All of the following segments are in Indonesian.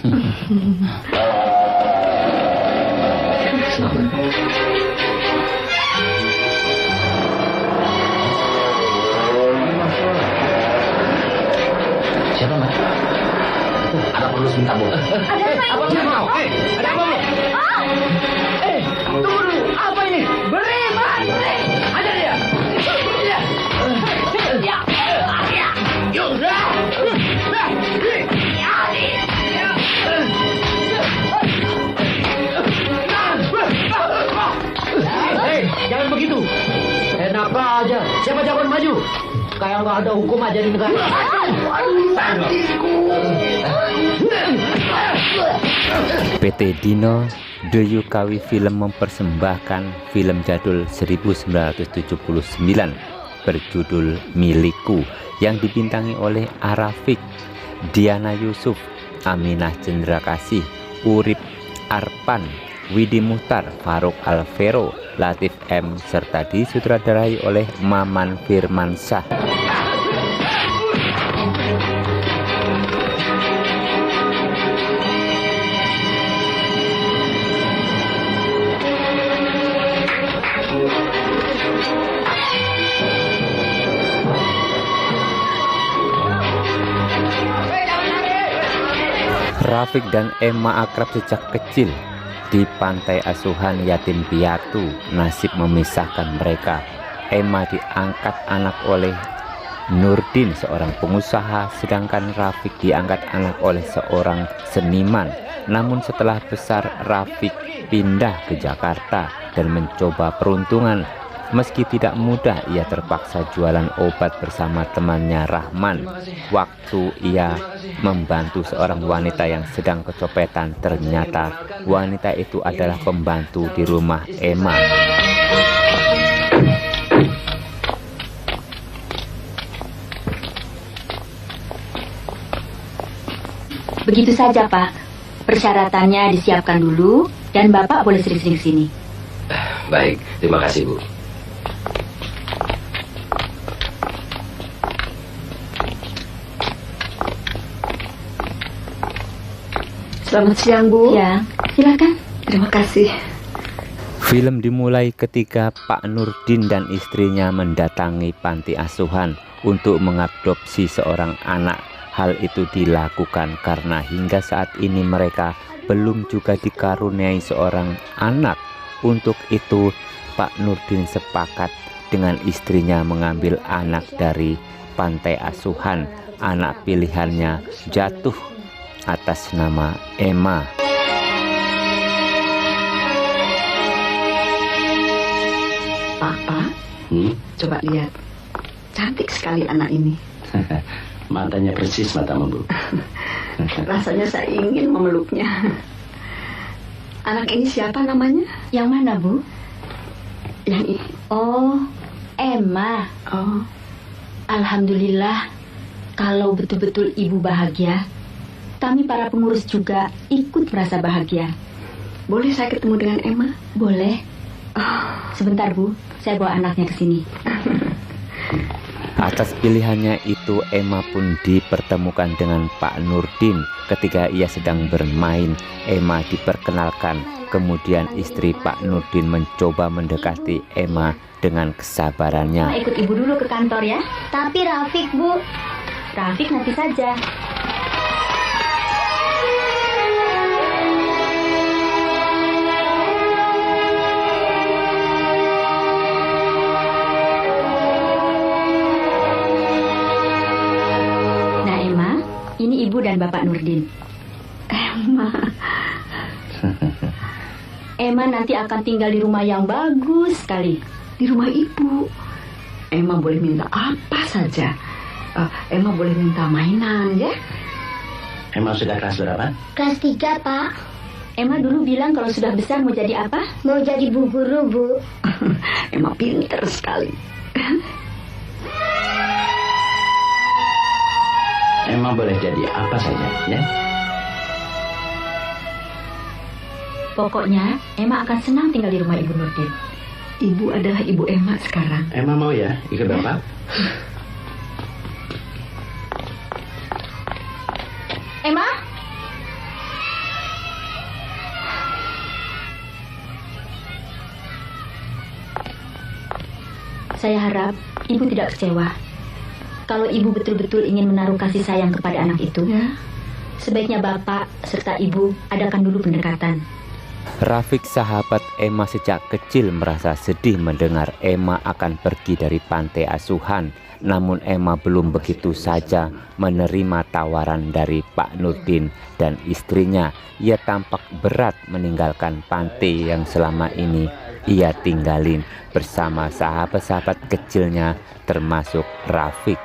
Siapa, Mas? Ada perlu sebentar, Bu. Ada apa ini? Ada apa, Bu? Tunggu dulu. Apa ini? Beri, Man! Beri! Ada dia! Ya! Ya! Ya! Yuk! Hei, jangan begitu. Enak aja. Siapa jagoan maju? Kayak nggak ada hukum aja di negara. PT Dino Dayukawi Film mempersembahkan film jadul 1979 berjudul Milikku yang dibintangi oleh Arafiq, Diana Yusuf, Aminah Cendrakasih, Urip Arpan, Widi Muhtar, Faruk Alvero, Latif M, serta disutradarai oleh Maman Firmansyah. Rafiq dan Emma akrab sejak kecil. Di pantai asuhan yatim piatu, nasib memisahkan mereka. Emma diangkat anak oleh Nurdin, seorang pengusaha, sedangkan Rafiq diangkat anak oleh seorang seniman. Namun setelah besar, Rafiq pindah ke Jakarta dan mencoba peruntungan. Meski tidak mudah, ia terpaksa jualan obat bersama temannya Rahman. Waktu ia membantu seorang wanita yang sedang kecopetan, ternyata wanita itu adalah pembantu di rumah Emma. Begitu saja, Pak. Persyaratannya disiapkan dulu dan Bapak boleh sering-sering sini. Baik, terima kasih, Bu. Selamat siang, Bu. Ya, silakan. Terima kasih. Film dimulai ketika Pak Nurdin dan istrinya mendatangi panti asuhan untuk mengadopsi seorang anak. Hal itu dilakukan karena hingga saat ini mereka belum juga dikaruniai seorang anak. Untuk itu, Pak Nurdin sepakat dengan istrinya mengambil anak dari pantai asuhan. Anak pilihannya jatuh atas nama Emma. Papa, coba lihat. Cantik sekali anak ini. Matanya persis matamu, Bu. Rasanya saya ingin memeluknya. Anak ini siapa namanya? Yang mana, Bu? Yang ini. Oh, Emma. Oh, Alhamdulillah, kalau betul-betul Ibu bahagia, kami para pengurus juga ikut merasa bahagia. boleh saya ketemu dengan Emma? Boleh. Sebentar, Bu. Saya bawa anaknya ke sini. Atas pilihannya itu, Emma pun dipertemukan dengan Pak Nurdin. Ketika ia sedang bermain, Emma diperkenalkan. Kemudian istri Pak Nurdin mencoba mendekati Emma dengan kesabarannya. Nah, ikut Ibu dulu ke kantor ya. Tapi Rafiq, Bu. Rafiq nanti saja. Nah, Emma, ini Ibu dan Bapak Nurdin. Emma nanti akan tinggal di rumah yang bagus sekali. Di rumah Ibu. Emma boleh minta apa saja. Emma boleh minta mainan, ya? Emma sudah kelas berapa? Kelas 3, Pak. Emma dulu bilang kalau sudah besar mau jadi apa? Mau jadi bu guru, Bu. Emma pinter sekali. Emma boleh jadi apa saja, ya? Pokoknya Emma akan senang tinggal di rumah Ibu Nurdin. Ibu adalah Ibu Emma sekarang. Emma mau ya ikut Bapak? Emma? Saya harap ibu tidak kecewa. Kalau ibu betul-betul ingin menaruh kasih sayang kepada anak itu, sebaiknya bapak serta ibu adakan dulu pendekatan. Rafiq, sahabat Emma sejak kecil, merasa sedih mendengar Emma akan pergi dari pantai asuhan. Namun Emma belum begitu saja menerima tawaran dari Pak Nurdin dan istrinya. Ia tampak berat meninggalkan pantai yang selama ini ia tinggalin bersama sahabat-sahabat kecilnya, termasuk Rafiq.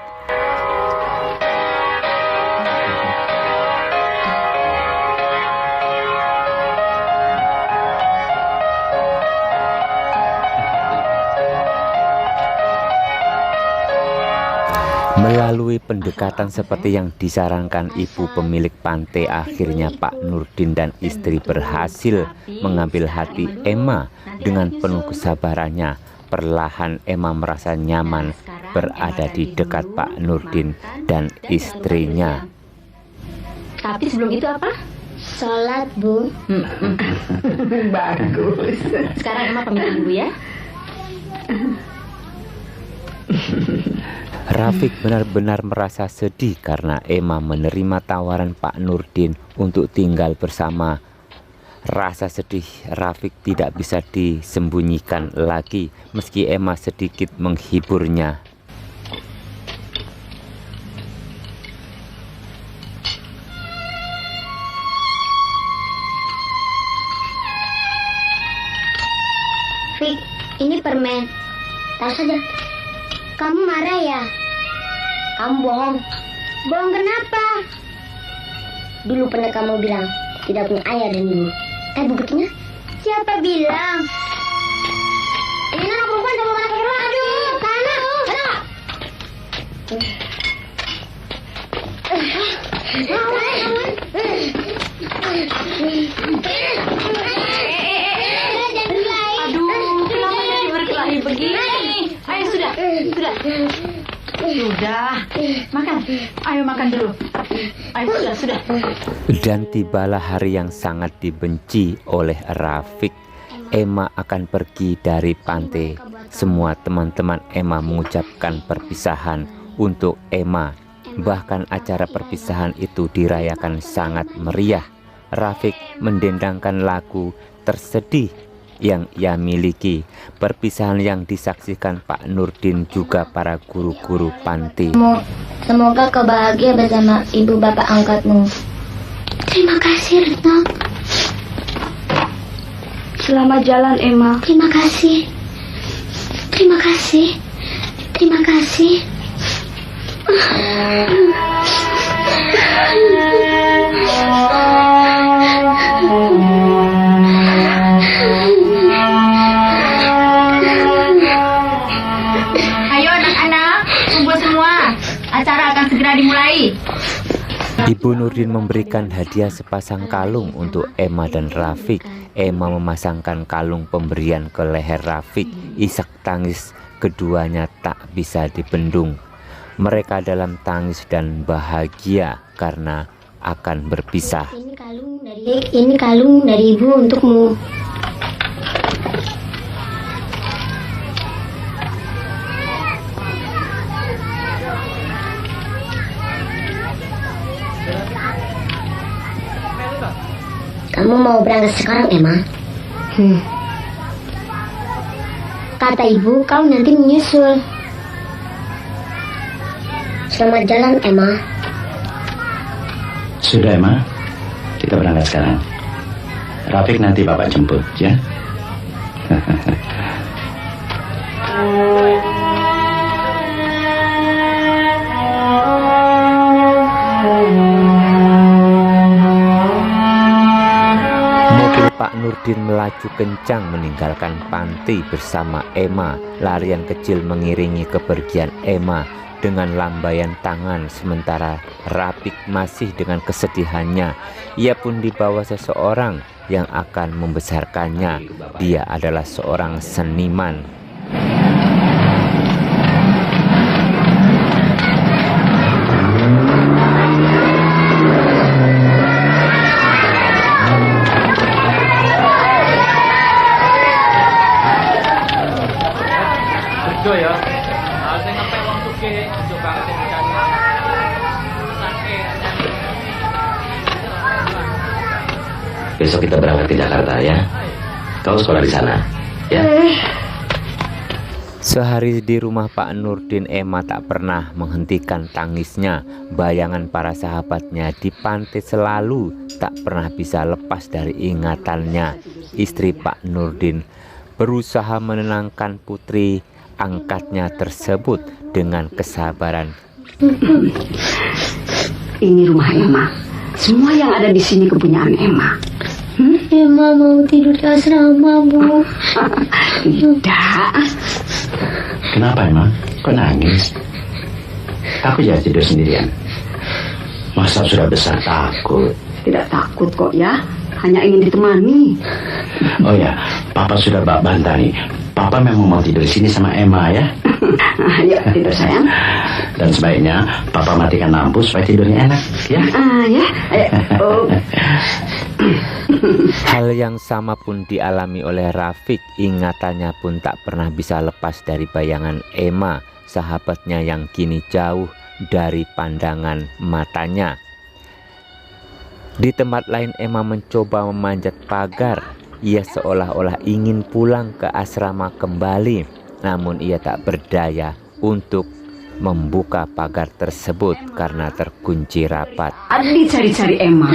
Melalui pendekatan seperti yang disarankan ibu pemilik pantai, akhirnya Pak Nurdin dan istri berhasil mengambil hati Emma. Dengan penuh kesabarannya, perlahan Emma merasa nyaman berada di dekat Pak Nurdin dan istrinya. Tapi sebelum itu apa? Sholat, Bu. Bagus. Sekarang Emma pamit dulu ya. Rafiq benar-benar merasa sedih karena Emma menerima tawaran Pak Nurdin untuk tinggal bersama. Rasa sedih Rafiq tidak bisa disembunyikan lagi meski Emma sedikit menghiburnya. Fik, ini permen. Taruh saja. Kamu marah ya? Kamu bohong. Bohong kenapa? Dulu pernah kamu bilang tidak punya ayah dan ibu. Buktinya? Siapa bilang? Ini anak perempuan sama anak perempuan. Aduh, sana. Aduh, kenapa jadi berkelahi begini? Ayo sudah. Sudah, makan. Ayo makan dulu. Ayo sudah. Dan tibalah hari yang sangat dibenci oleh Rafiq. Emma akan pergi dari pantai. Semua teman-teman Emma mengucapkan perpisahan untuk Emma. Bahkan acara perpisahan itu dirayakan sangat meriah. Rafiq mendendangkan lagu tersedih yang ia miliki. Perpisahan yang disaksikan Pak Nurdin juga para guru-guru panti. Semoga kau bahagia bersama ibu bapak angkatmu. Terima kasih, Retno. Selamat jalan, Emma. Terima kasih. Ayo anak-anak, kumpul semua. Acara akan segera dimulai. Ibu Nurdin memberikan hadiah sepasang kalung untuk Emma dan Rafiq. Emma memasangkan kalung pemberian ke leher Rafiq. Isak tangis keduanya tak bisa dibendung. Mereka dalam tangis dan bahagia karena akan berpisah. Ini kalung dari ibu untukmu. Kamu mau berangkat sekarang, Emma? Kata ibu, kau nanti menyusul. Selamat jalan, Emma. Sudah, Emma. Kita berangkat sekarang. Rafiq nanti bapak jemput, ya. Pak Nurdin melaju kencang meninggalkan panti bersama Emma. Larian kecil mengiringi kepergian Emma dengan lambaian tangan, sementara Rafiq masih dengan kesedihannya. Ia pun dibawa seseorang yang akan membesarkannya. Dia adalah seorang seniman. Ya. besok kita berangkat ke Jakarta ya. Kau sekolah di sana, ya. Sehari di rumah Pak Nurdin, Emma tak pernah menghentikan tangisnya. Bayangan para sahabatnya di pantai selalu tak pernah bisa lepas dari ingatannya. Istri Pak Nurdin berusaha menenangkan putri angkatnya tersebut dengan kesabaran. Ini rumah Emma. Semua yang ada di sini kepunyaan Emma. Emma mau tidur di asrama, Bu. Tidak. Kenapa emang? Kok nangis? Aku jangan tidur sendirian. Masa sudah besar takut? Tidak takut kok ya. Hanya ingin ditemani. Oh ya, Papa sudah bantah nih. Papa memang mau tidur di sini sama Emma ya. Ayo tidur sayang. Dan sebaiknya Papa matikan lampu supaya tidurnya enak ya. Ya. Ayo. Oh. Hal yang sama pun dialami oleh Rafiq. Ingatannya pun tak pernah bisa lepas dari bayangan Emma, sahabatnya yang kini jauh dari pandangan matanya. Di tempat lain Emma mencoba memanjat pagar. Ia seolah-olah ingin pulang ke asrama kembali, namun ia tak berdaya untuk membuka pagar tersebut karena terkunci rapat. Adi cari-cari Emma.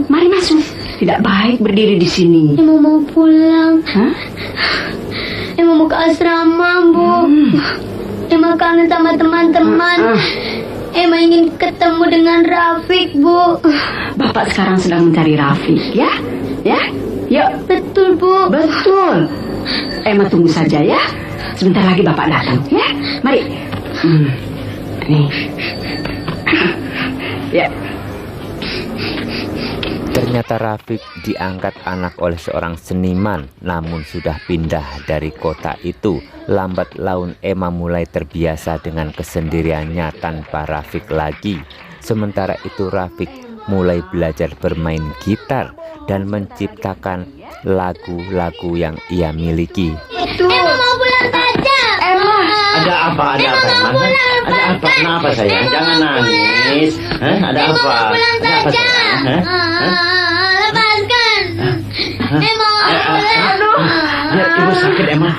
Mari masuk. Tidak baik berdiri di sini. Emma mau pulang. Hah? Emma mau ke asrama, Bu. Emma kangen sama teman-teman. Emma ingin ketemu dengan Rafiq, Bu. Bapak sekarang sedang mencari Rafiq, ya? Ya? Yuk. Betul, Bu. Betul. Emma tunggu saja ya. Sebentar lagi Bapak datang, ya? Mari. Nih. Ya. Ternyata Rafiq diangkat anak oleh seorang seniman, namun sudah pindah dari kota itu. Lambat laun Emma mulai terbiasa dengan kesendiriannya tanpa Rafiq lagi. Sementara itu Rafiq mulai belajar bermain gitar dan menciptakan lagu-lagu yang ia miliki. Emma mau pulang saja. Emma. Ada apa? Ada apa Emma? Ada apa? Kenapa sayang? Jangan nangis. Ada apa? Ada apa sayang? Lepaskan. Emma mau pulang. Ya, ibu sakit Emma.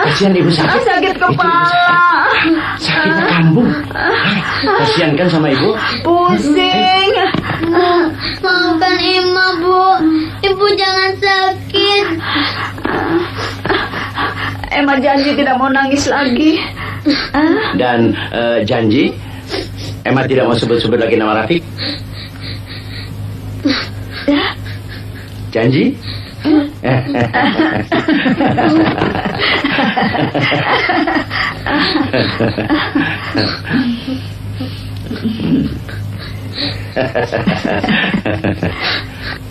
Kasihan ibu sakit. Sakit kepala. Sakitnya kambuh. Kasihan kan sama ibu? Pusing. Maafkan Emma, Bu. Ibu jangan sakit. Emma janji tidak mau nangis lagi. Dan janji Emma tidak mau sebut-sebut lagi nama Rafiq. Janji?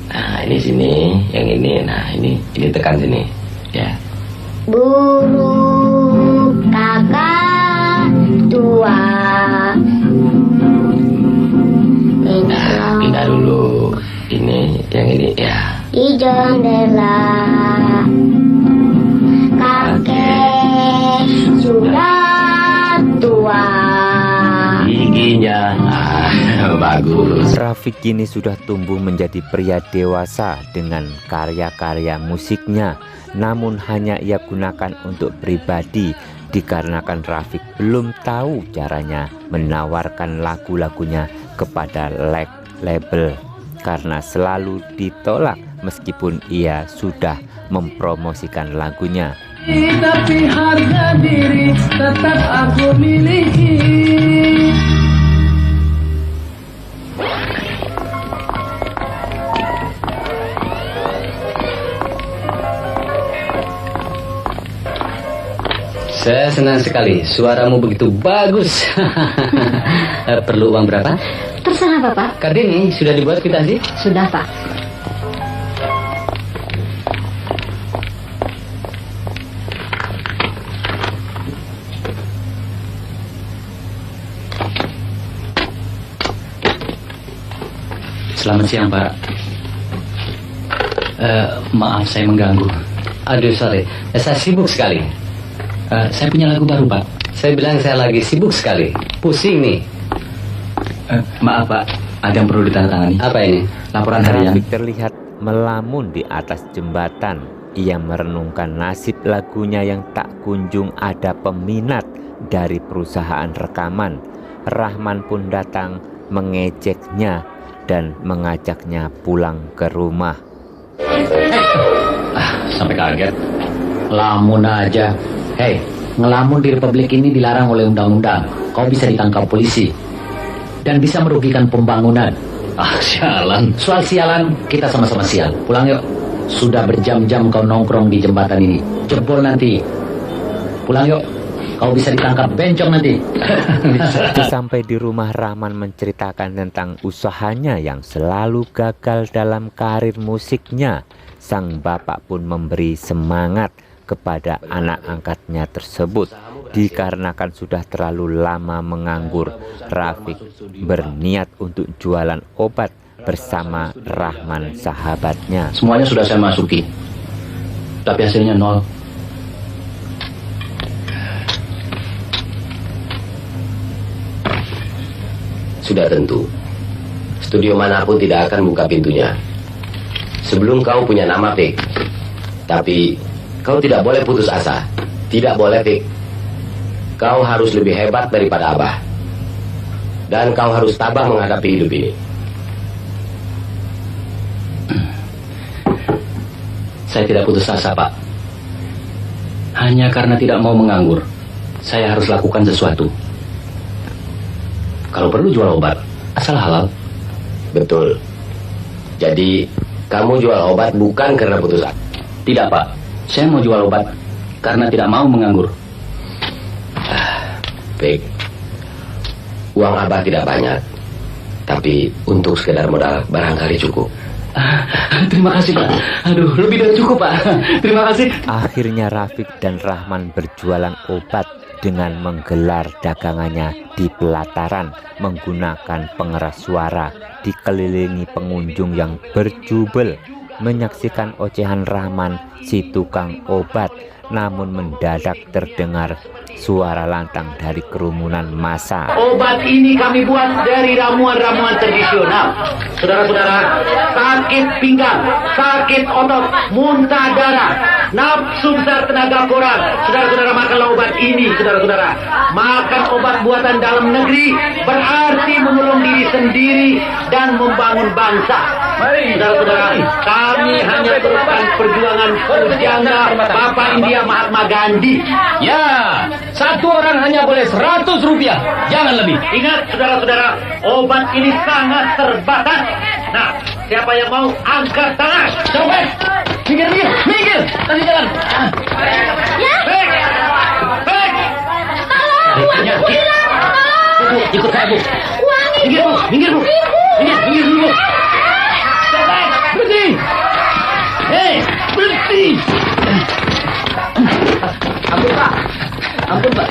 Nah, ini sini, yang ini. Nah, ini tekan sini. Ya. Burung kakak tua. Nah, pindah dulu. Ini, yang ini ya. Di jendela kakek sudah tua. Giginya bagus. Rafiq kini sudah tumbuh menjadi pria dewasa dengan karya-karya musiknya. Namun hanya ia gunakan untuk pribadi dikarenakan Rafiq belum tahu caranya menawarkan lagu-lagunya kepada label karena selalu ditolak meskipun ia sudah mempromosikan lagunya. Tapi harga diri tetap aku miliki. Saya senang sekali, suaramu begitu bagus. Perlu uang berapa? Terserah Bapak. Kartini sudah dibuat kwitansi? Sudah Pak. Selamat siang Pak. Maaf saya mengganggu. Aduh sorry, saya sibuk sekali. Saya punya lagu baru Pak. Saya bilang saya lagi sibuk sekali. Pusing nih. Maaf Pak, ada yang perlu ditandatangani. Apa ini? Laporan harian. Rafiq terlihat melamun di atas jembatan. Ia merenungkan nasib lagunya yang tak kunjung ada peminat dari perusahaan rekaman. Rahman pun datang mengejeknya dan mengajaknya pulang ke rumah. Sampai kaget. Lamun aja. Hei, ngelamun di Republik ini dilarang oleh undang-undang. Kau bisa ditangkap polisi dan bisa merugikan pembangunan. Sialan. Soal sialan, kita sama-sama sial. Pulang yuk. Sudah berjam-jam kau nongkrong di jembatan ini. Jebol nanti. Pulang yuk. Kau bisa ditangkap bencong nanti. Sampai di rumah, Rahman menceritakan tentang usahanya yang selalu gagal dalam karir musiknya. Sang bapak pun memberi semangat kepada anak angkatnya tersebut. Dikarenakan sudah terlalu lama menganggur, Rafiq berniat untuk jualan obat bersama Rahman sahabatnya. Semuanya sudah saya masuki, tapi hasilnya nol. Sudah tentu, studio manapun tidak akan buka pintunya sebelum kau punya nama, Fik. Tapi kau tidak boleh putus asa. Tidak boleh, Fik. Kau harus lebih hebat daripada Abah. Dan kau harus tabah menghadapi hidup ini. Saya tidak putus asa, Pak. Hanya karena tidak mau menganggur, saya harus lakukan sesuatu. Kalau perlu jual obat, asal halal. Betul. Jadi, kamu jual obat bukan karena putus asa? Tidak, Pak. Saya mau jual obat karena tidak mau menganggur. Baik. Uang Abah tidak banyak, tapi untuk sekedar modal barangkali cukup. Terima kasih, Pak. Aduh, lebih dari cukup, Pak. Terima kasih. Akhirnya Rafiq dan Rahman berjualan obat dengan menggelar dagangannya di pelataran menggunakan pengeras suara, dikelilingi pengunjung yang berjubel menyaksikan ocehan Rahman si tukang obat. Namun mendadak terdengar suara lantang dari kerumunan massa. Obat ini kami buat dari ramuan-ramuan tradisional. Saudara-saudara, sakit pinggang, sakit otot, muntah darah, nafsu besar tenaga kurang. Saudara-saudara, makanlah obat ini, saudara-saudara. Makan obat buatan dalam negeri berarti menolong diri sendiri dan membangun bangsa. Saudara-saudara, kami hanya teruskan perjuangan pujangga Bapak India Mahatma Gandhi. Ya, satu orang hanya boleh 100 rupiah, jangan lebih. Ingat, saudara-saudara, obat ini sangat terbatas. Nah, siapa yang mau angkat tangan? Coba, minggir, kasih jalan. Ya. Baik. Tolong, Bu, ikut saya, Bu. Minggir, Bu. Minggir dulu. Berhenti. Hei, berhenti. Ampun, Pak.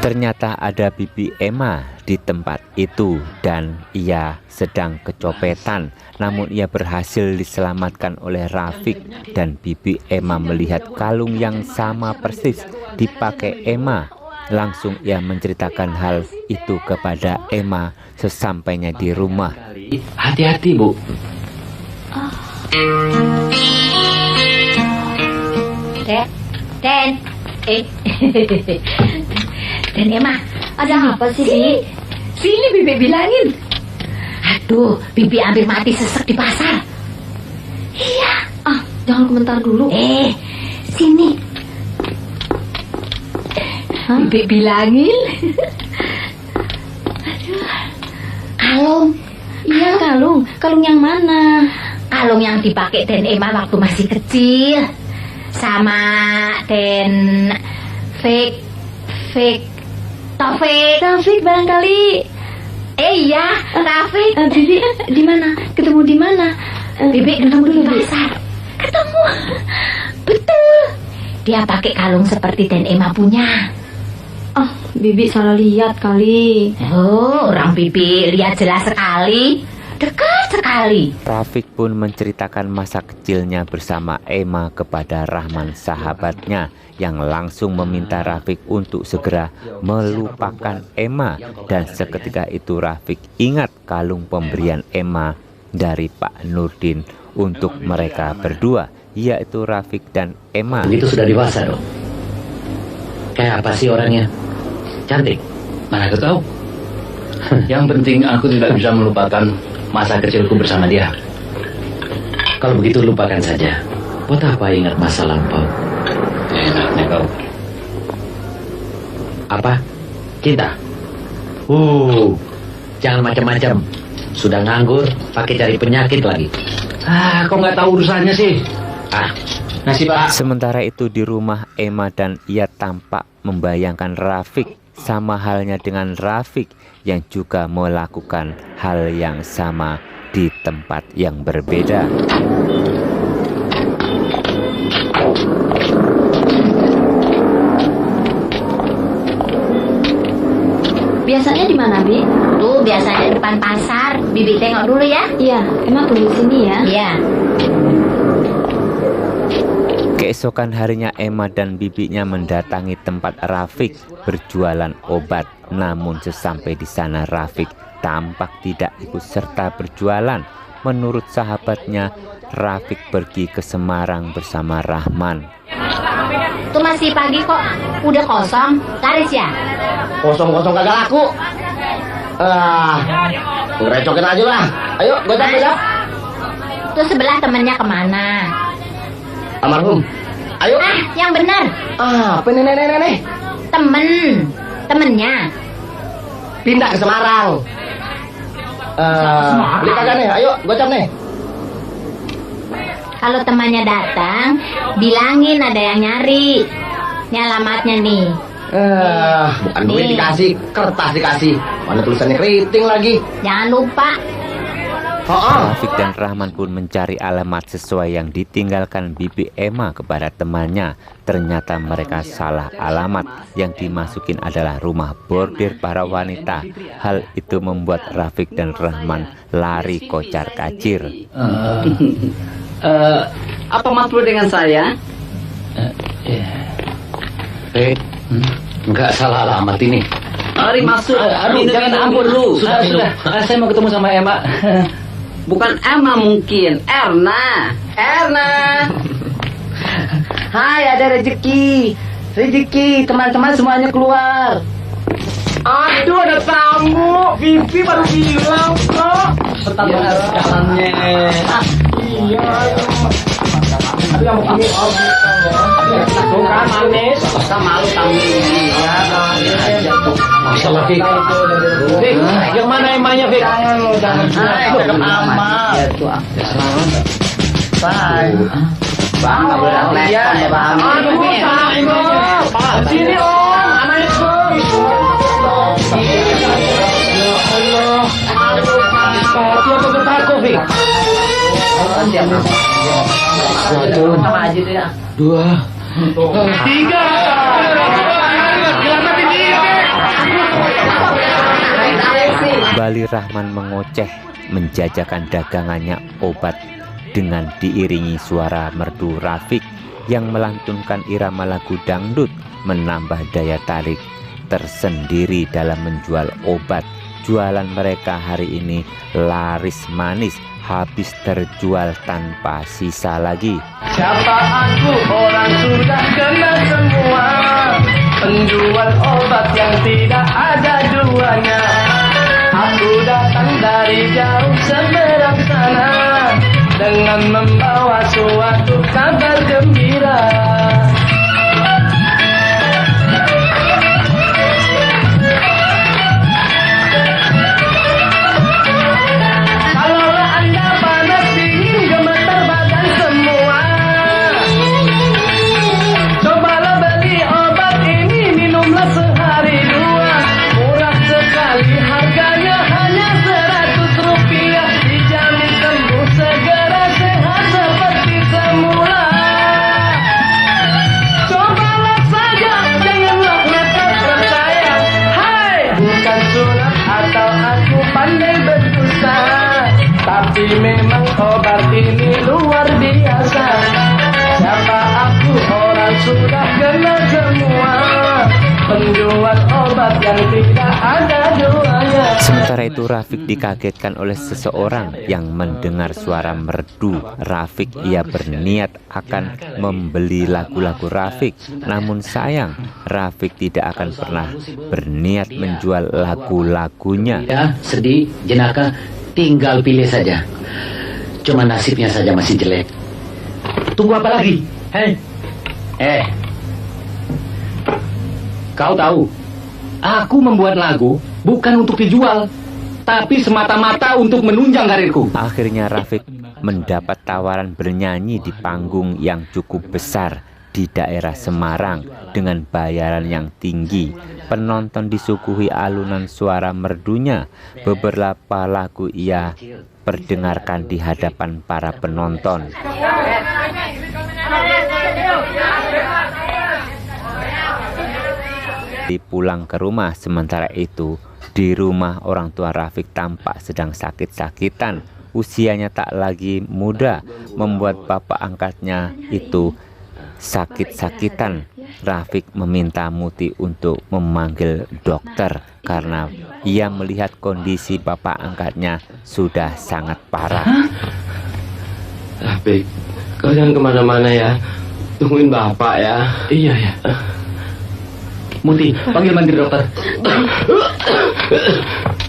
Ternyata ada Bibi Emma di tempat itu dan ia sedang kecopetan. Namun ia berhasil diselamatkan oleh Rafiq dan Bibi Emma melihat kalung yang sama persis dipakai Emma. Langsung ia menceritakan hal itu kepada Emma sesampainya di rumah. Hati-hati, Bu. Dan Emma, ada apa sih, Bi? Sini Bibi bilangin. Aduh, Bibi hampir mati sesek di pasar. Iya. Jangan komentar dulu. Sini. Bibi bilangin. Aduh. Kalung. Iya, kalung yang mana? Kalung yang dipakai Den Emma waktu masih kecil. Sama Den Taufik barangkali. Iya, Taufik. Bibi di mana? Ketemu di mana? Bibi ketemu di pasar. Ketemu. Betul. Dia pakai kalung seperti Den Emma punya. Bibi salah lihat kali. Oh, orang Bibi lihat jelas sekali. Dekat sekali. Rafiq pun menceritakan masa kecilnya bersama Emma kepada Rahman sahabatnya yang langsung meminta Rafiq untuk segera melupakan Emma. Dan seketika itu Rafiq ingat kalung pemberian Emma dari Pak Nurdin untuk mereka berdua, yaitu Rafiq dan Emma. Begitu sudah dewasa dong. Kayak apa sih orangnya? Cantik? Mana aku tahu. Yang penting aku tidak bisa melupakan masa kecilku bersama dia. Kalau begitu lupakan saja. Buat apa ingat masa lampau? Enaknya kau. Apa? Cinta? Jangan macam-macam. Sudah nganggur, pakai cari penyakit lagi. Kau nggak tahu urusannya sih. Nasib Pak. Sementara itu di rumah Emma dan ia tampak membayangkan Rafiq, sama halnya dengan Rafiq yang juga melakukan hal yang sama di tempat yang berbeda. Biasanya di mana, Bi? Tuh, biasanya depan pasar. Bibi tengok dulu ya. Iya, emang tunggu sini ya. Iya. Keesokan harinya Emma dan bibinya mendatangi tempat Rafiq berjualan obat. Namun sesampai di sana Rafiq tampak tidak ikut serta berjualan. Menurut sahabatnya, Rafiq pergi ke Semarang bersama Rahman. Tuh masih pagi kok. Udah kosong. Laris ya? Kosong-kosong kagak laku. Ngerecokin aja lah. Ayo, gocap. Tuh sebelah temennya kemana? Almarhum. Ayo. Yang benar. Apa ini nenek? Temennya. Pindah ke Semarang. Beli kagak nih? Ayo, gocap nih. Kalau temannya datang, bilangin ada yang nyari. Ini alamatnya nih. Bukan duit dikasih, kertas dikasih. Mana tulisannya keriting lagi. Jangan lupa. Rafiq dan Rahman pun mencari alamat sesuai yang ditinggalkan bibi Emma kepada temannya. Ternyata mereka salah alamat. Yang dimasukin adalah rumah bordir para wanita. Hal itu membuat Rafiq dan Rahman lari kocar kacir. Apa maksud dengan saya? Enggak salah alamat ini. Mari masuk. Jangan ampun lu. Sudah. Saya mau ketemu sama Emma. Bukan Emma mungkin, Erna. Hai, ada rezeki. Teman-teman semuanya keluar. Aduh, ada tamu. Bibi baru bilang kok. Betapa jalannya. Iya. Tapi kamu ini bukan manis. Sama malu tamu ini. Ya, Masya Allah, Fik. Fik, yang mana emangnya, Fik? Jangan amal. Bye. Bang, nggak boleh lepas ya, Bang. Pak, sini Om, anaknya Om. Ya Allah. Dia betul aku, Fik. Satu. Sama aja deh ya. 2, 3. Kembali Rahman mengoceh menjajakan dagangannya obat dengan diiringi suara merdu Rafiq yang melantunkan irama lagu dangdut, menambah daya tarik tersendiri dalam menjual obat. Jualan mereka hari ini laris manis, habis terjual tanpa sisa lagi. Siapa aku, orang sudah kenal semua. Penjual obat yang tidak ada duanya. Aku datang dari jauh seberang sana dengan membawa suatu kabar gembira. Kalaulah Anda panas dingin gemetar badan semua, cobalah beli obat ini, minumlah sehari dua. Murah sekali harganya, hanya 100 rupiah. Dijamin sembuh segera, sehat seperti semula. Tapi memang obat ini luar biasa. Siapa aku, orang sudah kenal semua. Penjual obat yang tidak ada duanya. Sementara itu Rafiq dikagetkan oleh seseorang yang mendengar suara merdu. Rafiq ia berniat akan membeli lagu-lagu Rafiq. Namun sayang, Rafiq tidak akan pernah berniat menjual lagu-lagunya. Ya, sedih, jenaka, tinggal pilih saja. Cuma nasibnya saja masih jelek. Tunggu apa lagi? Hei, Kau tahu, aku membuat lagu bukan untuk dijual, tapi semata-mata untuk menunjang karirku. Akhirnya Rafiq mendapat tawaran bernyanyi di panggung yang cukup besar di daerah Semarang dengan bayaran yang tinggi. Penonton disuguhi alunan suara merdunya. Beberapa lagu ia perdengarkan di hadapan para penonton. Pulang ke rumah, sementara itu di rumah orang tua Rafiq tampak sedang sakit-sakitan. Usianya tak lagi muda, membuat bapak angkatnya itu sakit-sakitan. Rafiq meminta Muti untuk memanggil dokter karena ia melihat kondisi bapak angkatnya sudah sangat parah. Rafiq, kau jangan kemana-mana ya. Tungguin bapak ya. Iya ya. Muti, panggil mandiri dokter.